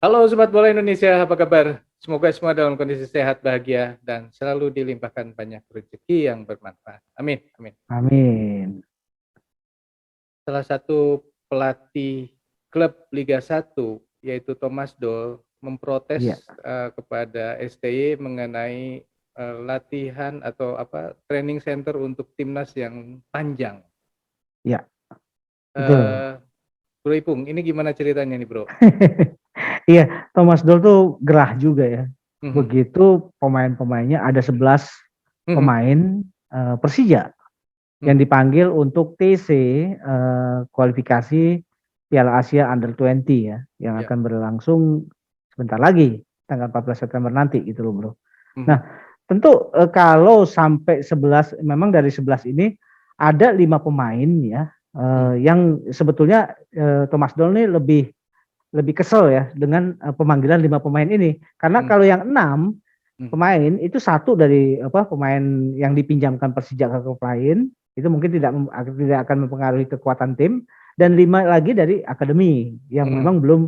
Halo Sobat Bola Indonesia, apa kabar? Semoga semua dalam kondisi sehat, bahagia, dan selalu dilimpahkan banyak rezeki yang bermanfaat. Amin, amin. Amin. Salah satu pelatih klub Liga 1, yaitu Thomas Doll, Iya, memprotes kepada STY mengenai latihan atau training center untuk timnas yang panjang. iya, betul. Eh, Bro Ipung, ini gimana ceritanya nih Bro? Iya, Thomas Doll tuh gerah juga ya. Mhm, Begitu pemain-pemainnya ada 11 mhm, pemain Persija yang mhm. dipanggil untuk TC kualifikasi Piala Asia Under 20 ya, yang Ya, akan berlangsung sebentar lagi, tanggal 14 September nanti gitu loh, Bro. Nah, mhm, tentu kalau sampai 11, memang dari 11 ini ada 5 pemain ya, mhm, yang sebetulnya Thomas Doll ini lebih lebih kesel ya dengan pemanggilan 5 pemain ini, karena mhm, kalau yang 6 mhm. pemain itu satu dari pemain yang dipinjamkan Persija ke klub lain, itu mungkin tidak akan mempengaruhi kekuatan tim, dan 5 lagi dari akademi yang Mhm, memang belum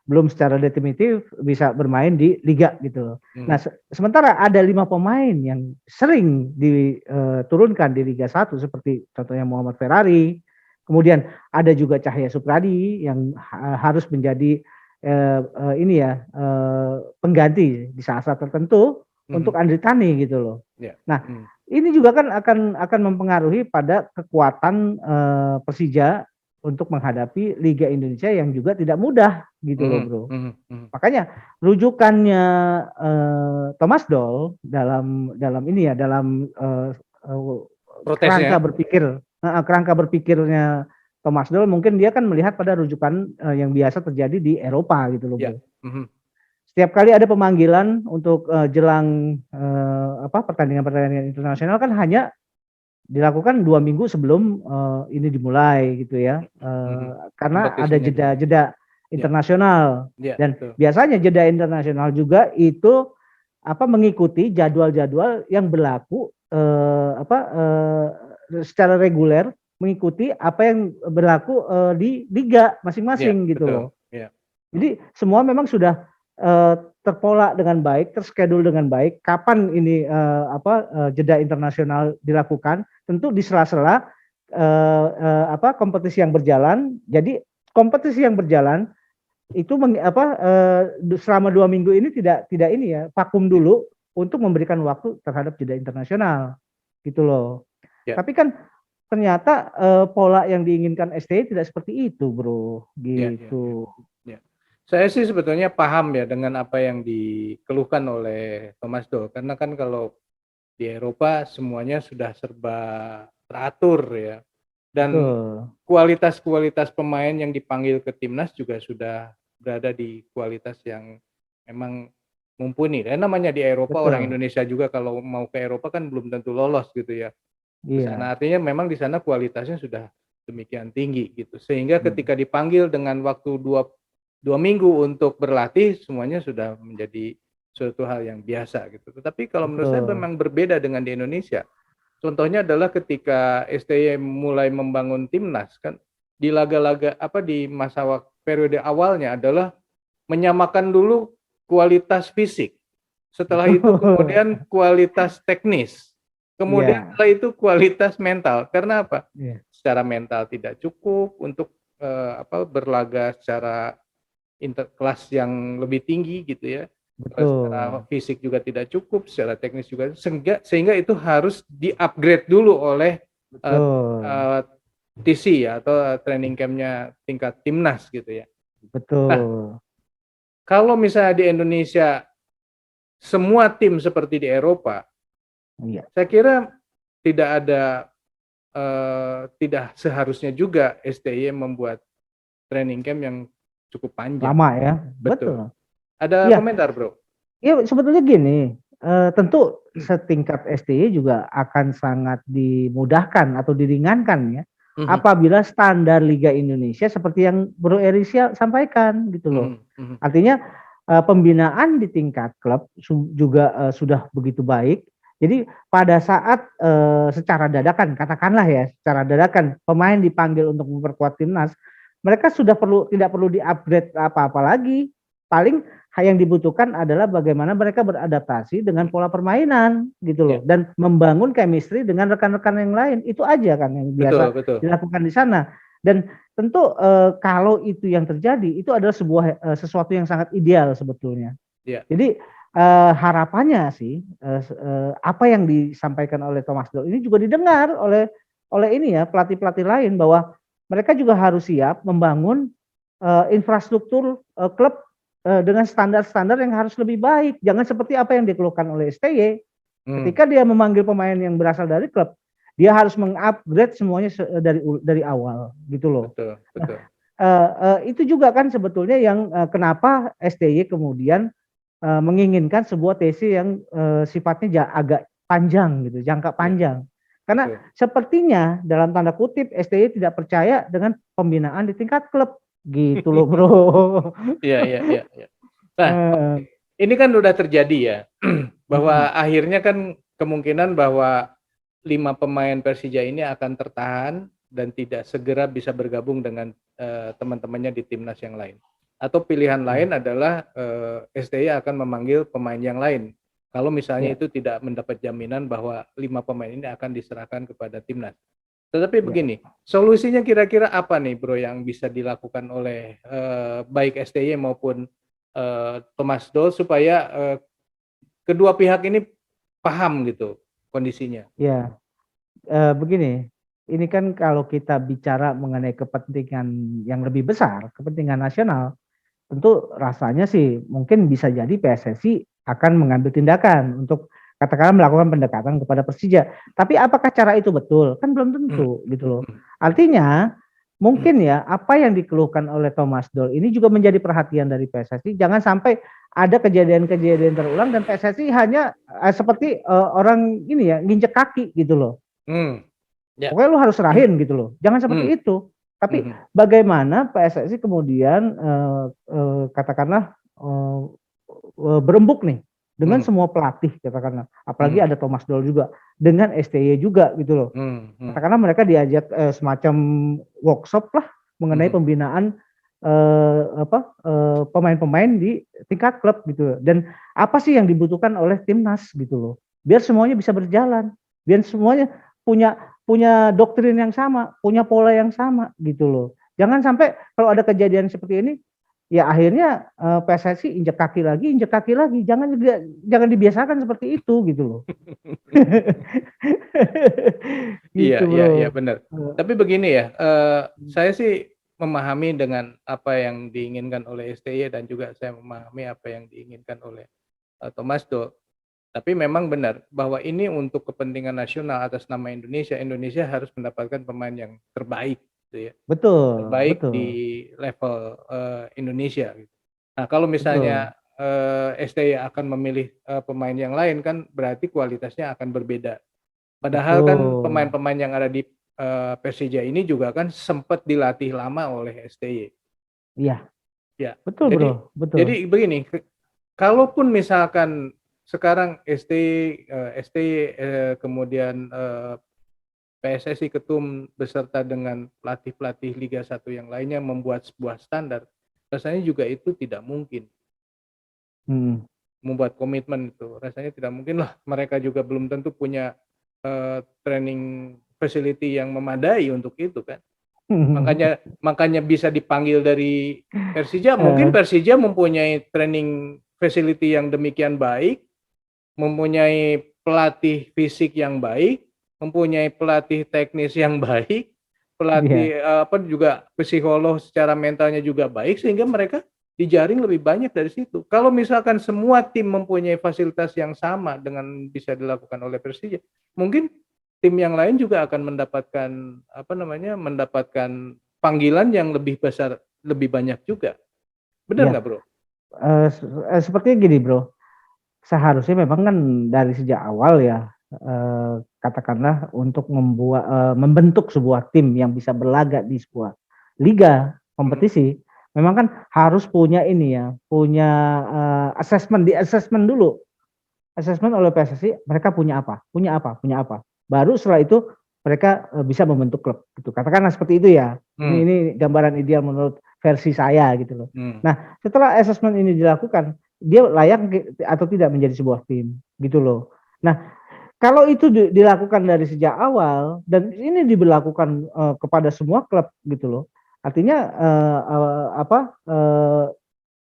belum secara definitif bisa bermain di liga gitu. Nah, mhm, sementara ada 5 pemain yang sering diturunkan di Liga 1 seperti contohnya Muhammad Ferrari, kemudian ada juga Cahya Supradi yang harus menjadi ini ya pengganti di saat-saat tertentu mhm, untuk Andri Tani gitu loh. ya, Nah, mhm, ini juga kan akan mempengaruhi pada kekuatan Persija untuk menghadapi Liga Indonesia yang juga tidak mudah gitu loh, mhm, Bro. mhm, mhm. Makanya rujukannya Thomas Doll dalam ini ya dalam kerangka Protesnya, berpikir kerangka berpikirnya Thomas Doll, mungkin dia kan melihat pada rujukan yang biasa terjadi di Eropa gitu loh, ya, Bro. mhm, Setiap kali ada pemanggilan untuk jelang pertandingan-pertandingan internasional kan hanya dilakukan 2 minggu sebelum ini dimulai gitu ya, mhm. karena ada Kompetisinya dimulai. jeda-jeda Ya, internasional, ya, dan betul, biasanya jeda internasional juga itu mengikuti jadwal-jadwal yang berlaku secara reguler, mengikuti apa yang berlaku di liga ya, masing-masing gitu loh. betul, ya, Jadi semua memang sudah terpola dengan baik, terschedule dengan baik. Kapan ini jeda internasional dilakukan? Tentu di sela-sela kompetisi yang berjalan. Jadi kompetisi yang berjalan itu selama 2 minggu ini tidak ini ya vakum ya, dulu untuk memberikan waktu terhadap jeda internasional gitu loh. ya, Tapi kan ternyata pola yang diinginkan STY tidak seperti itu, Bro. ya, ya, ya, Gitu. ya. Saya sih sebetulnya paham ya dengan apa yang dikeluhkan oleh Thomas Doll, karena kan kalau di Eropa semuanya sudah serba teratur ya, dan Betul. kualitas-kualitas pemain yang dipanggil ke timnas juga sudah berada di kualitas yang memang mumpuni. Dan namanya di Eropa, orang Betul. Indonesia juga kalau mau ke Eropa kan belum tentu lolos gitu ya ke sana. Iya. Artinya memang di sana kualitasnya sudah demikian tinggi gitu. Sehingga Hmm. ketika dipanggil dengan waktu dua minggu untuk berlatih, semuanya sudah menjadi suatu hal yang biasa gitu. Tetapi kalau menurut saya Betul. memang berbeda dengan di Indonesia. Contohnya adalah ketika STY mulai membangun timnas kan, di laga-laga di masa periode awalnya adalah menyamakan dulu kualitas fisik. Setelah itu Betul. kemudian kualitas teknis. Kemudian Iya. setelah itu kualitas mental. Karena apa? Iya. Secara mental tidak cukup untuk berlaga secara interkelas yang lebih tinggi gitu ya. Secara Betul. fisik juga tidak cukup, secara teknis juga, sehingga itu harus di-upgrade dulu oleh uh, Betul. uh, TC ya, atau training campnya tingkat timnas gitu ya. Nah, Betul. kalau misalnya di Indonesia semua tim seperti di Eropa, Iya. saya kira tidak ada tidak seharusnya juga STY membuat training camp yang cukup panjang. Lama ya. Betul. Betul. Ada Iya. komentar, Bro? Iya, sebetulnya gini, tentu setingkat STY juga akan sangat dimudahkan atau diringankan ya, Mhm, apabila standar Liga Indonesia seperti yang Bro Erisya sampaikan gitu loh. mhm, mhm, Artinya pembinaan di tingkat klub juga sudah begitu baik. Jadi pada saat secara dadakan, katakanlah ya, secara dadakan pemain dipanggil untuk memperkuat timnas, mereka sudah tidak perlu di-upgrade apa-apa lagi. paling yang dibutuhkan adalah bagaimana mereka beradaptasi dengan pola permainan gitu loh, Ya, dan membangun chemistry dengan rekan-rekan yang lain. Itu aja kan yang betul, biasa betul. dilakukan di sana. Dan tentu kalau itu yang terjadi, itu adalah sebuah sesuatu yang sangat ideal sebetulnya. Ya, Jadi harapannya sih apa yang disampaikan oleh Thomas Doll ini juga didengar oleh ini ya pelatih-pelatih lain, bahwa mereka juga harus siap membangun infrastruktur klub dengan standar-standar yang harus lebih baik. Jangan seperti apa yang dikeluhkan oleh STY. hmm, Ketika dia memanggil pemain yang berasal dari klub, dia harus mengupgrade semuanya dari awal gitu loh. betul, betul. Itu juga kan sebetulnya yang kenapa STY kemudian menginginkan sebuah TC yang sifatnya agak panjang gitu, jangka Ya, panjang. Karena betul. sepertinya dalam tanda kutip STY tidak percaya dengan pembinaan di tingkat klub gitu loh bro. Iya, iya, iya, iya. Nah, Eh, ini kan udah terjadi ya, bahwa akhirnya kan kemungkinan bahwa 5 pemain Persija ini akan tertahan dan tidak segera bisa bergabung dengan teman-temannya di timnas yang lain. Atau pilihan lain adalah STY akan memanggil pemain yang lain. Kalau misalnya ya, itu tidak mendapat jaminan bahwa 5 pemain ini akan diserahkan kepada timnas. Tetapi ya. begini, solusinya kira-kira apa nih Bro yang bisa dilakukan oleh baik STY maupun Thomas Doll supaya kedua pihak ini paham gitu kondisinya. Ya, begini, ini kan kalau kita bicara mengenai kepentingan yang lebih besar, kepentingan nasional, tentu rasanya sih mungkin bisa jadi PSSI akan mengambil tindakan untuk katakanlah melakukan pendekatan kepada Persija. Tapi apakah cara itu betul? Kan belum Hmm, tentu gitu loh. hmm, Artinya hmm, mungkin ya apa yang dikeluhkan oleh Thomas Doll ini juga menjadi perhatian dari PSSI. Jangan sampai ada kejadian-kejadian terulang dan PSSI hanya seperti orang ini ya nginjek kaki gitu loh. hmm, ya, Pokoknya lu harus serahin gitu loh. Jangan hmm, seperti itu. Tapi hmm, bagaimana PSSI kemudian katakanlah berembuk nih dengan hmm, semua pelatih katakanlah. Apalagi hmm, ada Thomas Doll juga dengan STY juga gitu loh. hmm, hmm, Katakanlah mereka diajak semacam workshop lah mengenai hmm. pembinaan pemain-pemain di tingkat klub gitu. Dan apa sih yang dibutuhkan oleh timnas gitu loh. Biar semuanya bisa berjalan. Biar semuanya punya punya doktrin yang sama, punya pola yang sama gitu loh. Jangan sampai kalau ada kejadian seperti ini, ya akhirnya PSSI injek kaki lagi. Jangan dibiasakan seperti itu gitu loh. Iya, Gitu iya, bro. iya, benar. Tapi begini ya, saya sih memahami dengan apa yang diinginkan oleh STY dan juga saya memahami apa yang diinginkan oleh Thomas Doll. Tapi memang benar bahwa ini untuk kepentingan nasional atas nama Indonesia, Indonesia harus mendapatkan pemain yang terbaik, gitu ya. Betul, Terbaik di betul, level Indonesia. Gitu. Nah, kalau betul, misalnya STY akan memilih pemain yang lain kan berarti kualitasnya akan berbeda. Padahal kan betul. pemain-pemain yang ada di Persija ini juga kan sempat dilatih lama oleh STY. Iya, Ya, betul bro, jadi betul. jadi begini, kalaupun misalkan sekarang STY kemudian PSSI Ketum beserta dengan pelatih-pelatih Liga 1 yang lainnya membuat sebuah standar, rasanya juga itu tidak mungkin. Hmm. Membuat komitmen itu, rasanya tidak mungkin lah, mereka juga belum tentu punya training facility yang memadai untuk itu kan. Makanya bisa dipanggil dari Persija, mungkin Eh, Persija mempunyai training facility yang demikian baik, mempunyai pelatih fisik yang baik, mempunyai pelatih teknis yang baik, Iya, pelatih apa juga psikolog secara mentalnya juga baik sehingga mereka dijaring lebih banyak dari situ. Kalau misalkan semua tim mempunyai fasilitas yang sama dengan bisa dilakukan oleh Persija, mungkin tim yang lain juga akan mendapatkan apa namanya, mendapatkan panggilan yang lebih besar, lebih banyak juga. Benar iya. nggak, Bro? Sepertinya gini bro, seharusnya memang kan dari sejak awal ya, katakanlah untuk membentuk sebuah tim yang bisa berlaga di sebuah liga Hmm, kompetisi, memang kan harus punya ini ya, punya assessment dulu, assessment oleh PSSI, mereka punya apa, punya apa, punya apa. Baru setelah itu mereka bisa membentuk klub gitu. Katakanlah seperti itu ya. Ini hmm, ini gambaran ideal menurut versi saya gitu loh. Hmm. Nah, setelah assessment ini dilakukan, dia layak atau tidak menjadi sebuah tim gitu loh. Nah, kalau itu dilakukan dari sejak awal dan ini diberlakukan kepada semua klub gitu loh. Artinya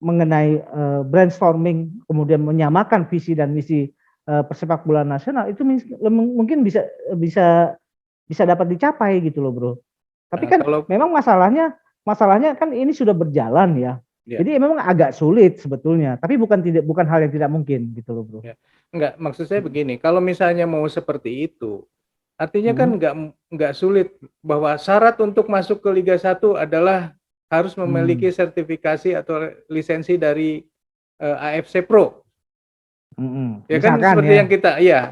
mengenai brainstorming kemudian menyamakan visi dan misi persepak bola nasional itu mungkin bisa bisa bisa dapat dicapai gitu loh bro. Tapi Nah, kan kalau memang masalahnya kan ini sudah berjalan ya. ya, Jadi memang agak sulit sebetulnya. Tapi bukan hal yang tidak mungkin gitu loh bro. ya. Enggak, maksud saya begini, kalau misalnya mau seperti itu, artinya kan Hmm. enggak sulit bahwa syarat untuk masuk ke Liga 1 adalah harus memiliki Hmm. sertifikasi atau lisensi dari AFC Pro. Hmm. Ya kan Misalkan seperti ya. yang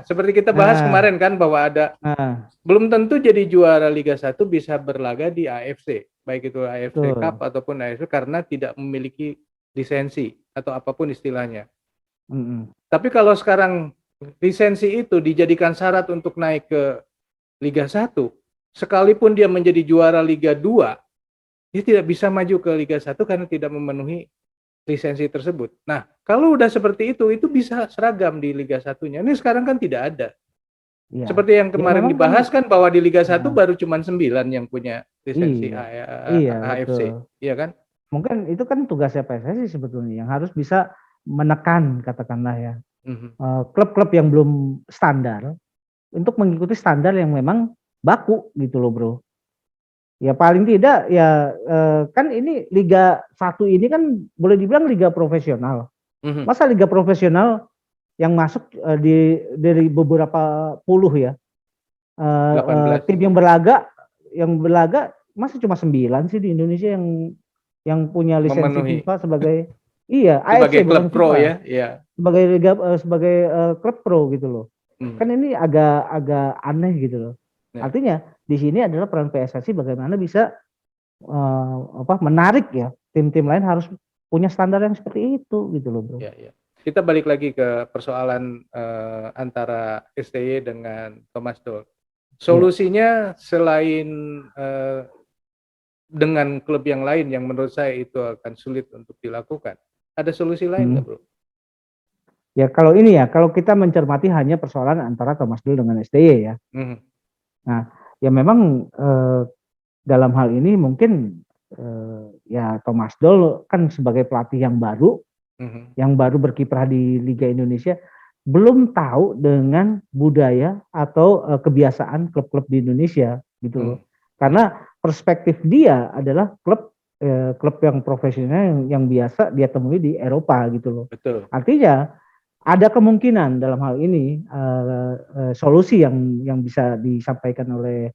seperti kita bahas Ah, kemarin kan bahwa ada ah, belum tentu jadi juara Liga 1 bisa berlaga di AFC, baik itu AFC Cup betul. ataupun AFC karena tidak memiliki lisensi atau apapun istilahnya. Hmm. Tapi kalau sekarang lisensi itu dijadikan syarat untuk naik ke Liga 1, sekalipun dia menjadi juara Liga 2, dia tidak bisa maju ke Liga 1 karena tidak memenuhi lisensi tersebut. Nah, kalau udah seperti itu bisa seragam di Liga 1-nya. Ini sekarang kan tidak ada. Iya. Seperti yang Ya kemarin memang kan. dibahas kan bahwa di Liga 1 Ah, baru cuma 9 yang punya lisensi iya. Iya betul. AFC, iya kan? Mungkin itu kan tugasnya PSSI sebetulnya yang harus bisa menekan katakanlah ya Mhm. klub-klub yang belum standar untuk mengikuti standar yang memang baku gitu loh bro. Ya paling tidak ya kan ini Liga 1 ini kan boleh dibilang liga profesional. Mhm. Masa liga profesional yang masuk dari beberapa puluh ya 18 tim yang berlaga masa cuma 9 sih di Indonesia yang punya lisensi memenuhi FIFA sebagai iya sebagai AFC klub bukan pro FIFA ya, iya. sebagai liga sebagai klub pro gitu loh. Mhm. Kan ini agak agak aneh gitu loh. Ya, Artinya di sini adalah peran PSSI bagaimana bisa menarik ya tim-tim lain harus punya standar yang seperti itu gitu loh bro. ya, ya. Kita balik lagi ke persoalan antara STY dengan Thomas Doll. Iya. Solusinya selain dengan klub yang lain yang menurut saya itu akan sulit untuk dilakukan. Ada solusi lain nggak, Hmm. bro? Ya kalau ini ya kalau kita mencermati hanya persoalan antara Thomas Doll dengan STY ya. Mhm. Nah ya memang dalam hal ini mungkin ya Thomas Doll kan sebagai pelatih Mhm. yang baru berkiprah di Liga Indonesia belum tahu dengan budaya atau kebiasaan klub-klub di Indonesia gitu loh. Mhm. Karena perspektif dia adalah klub yang profesional yang biasa dia temui di Eropa gitu loh. Betul. Artinya ada kemungkinan dalam hal ini solusi yang bisa disampaikan oleh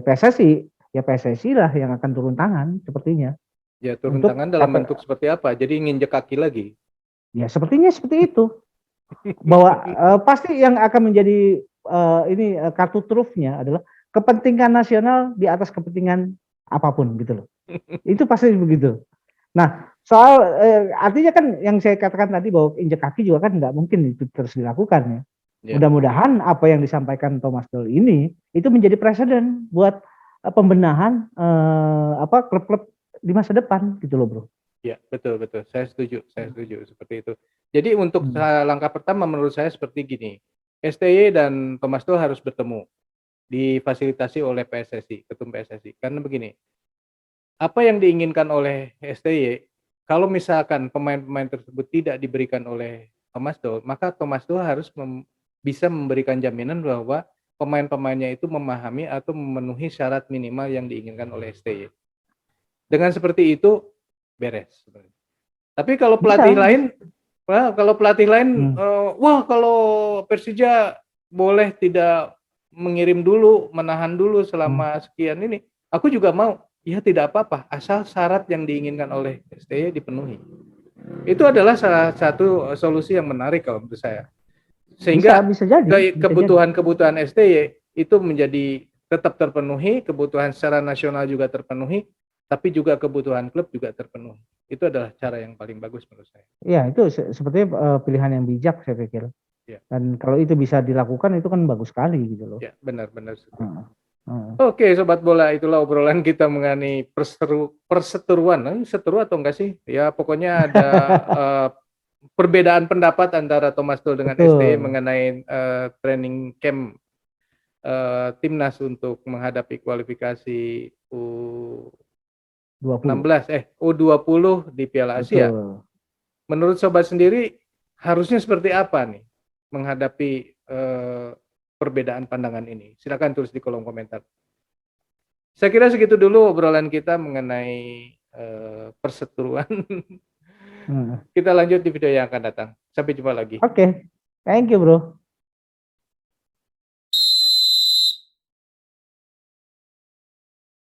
PSSI ya PSSI lah yang akan turun tangan sepertinya Ya turun tangan untuk dalam bentuk seperti apa? Jadi nginjek kaki lagi. ya sepertinya seperti itu bahwa pasti yang akan menjadi ini kartu trufnya adalah kepentingan nasional di atas kepentingan apapun gitu loh. Itu pasti begitu. Nah, soal artinya kan yang saya katakan tadi bahwa injek kaki juga kan nggak mungkin itu terus dilakukan ya. Ya. Mudah-mudahan apa yang disampaikan Thomas Doll ini itu menjadi presiden buat pembenahan klub-klub di masa depan gitu loh, Bro. Ya, betul betul. Saya setuju seperti itu. Jadi untuk Hmm. langkah pertama menurut saya seperti gini. STY dan Thomas Doll harus bertemu, difasilitasi oleh PSSI, ketum PSSI. Karena begini, apa yang diinginkan oleh STY, kalau misalkan pemain-pemain tersebut tidak diberikan oleh Thomas Doll, maka Thomas Doll harus bisa memberikan jaminan bahwa pemain-pemainnya itu memahami atau memenuhi syarat minimal yang diinginkan oleh STY. Dengan seperti itu beres. Tapi kalau Bisa, pelatih bisa. lain, Hmm. wah kalau Persija boleh tidak mengirim dulu, menahan dulu Hmm. selama sekian ini, aku juga mau. Ya tidak apa-apa, asal syarat yang diinginkan oleh STY dipenuhi. Itu adalah salah satu solusi yang menarik kalau menurut saya. Bisa, Sehingga bisa jadi, bisa jadi. kebutuhan-kebutuhan STY itu menjadi tetap terpenuhi, kebutuhan secara nasional juga terpenuhi, tapi juga kebutuhan klub juga terpenuhi. Itu adalah cara yang paling bagus menurut saya. Ya, itu sepertinya pilihan yang bijak saya pikir. Ya, Dan kalau itu bisa dilakukan itu kan bagus sekali gitu loh. ya benar-benar. Heeh. Heeh. Oke, sobat bola, itulah obrolan kita mengenai perseteruan. Seteru atau enggak sih? Ya, pokoknya ada perbedaan pendapat antara Thomas Tuchel dengan STY Betul, mengenai training camp timnas untuk menghadapi kualifikasi U20. U20 di Piala Asia. Betul. Menurut sobat sendiri harusnya seperti apa nih menghadapi perbedaan pandangan ini? Silakan tulis di kolom komentar. Saya kira segitu dulu obrolan kita mengenai perseteruan. Hmm. Kita lanjut di video yang akan datang. Sampai jumpa lagi. Oke, thank you bro.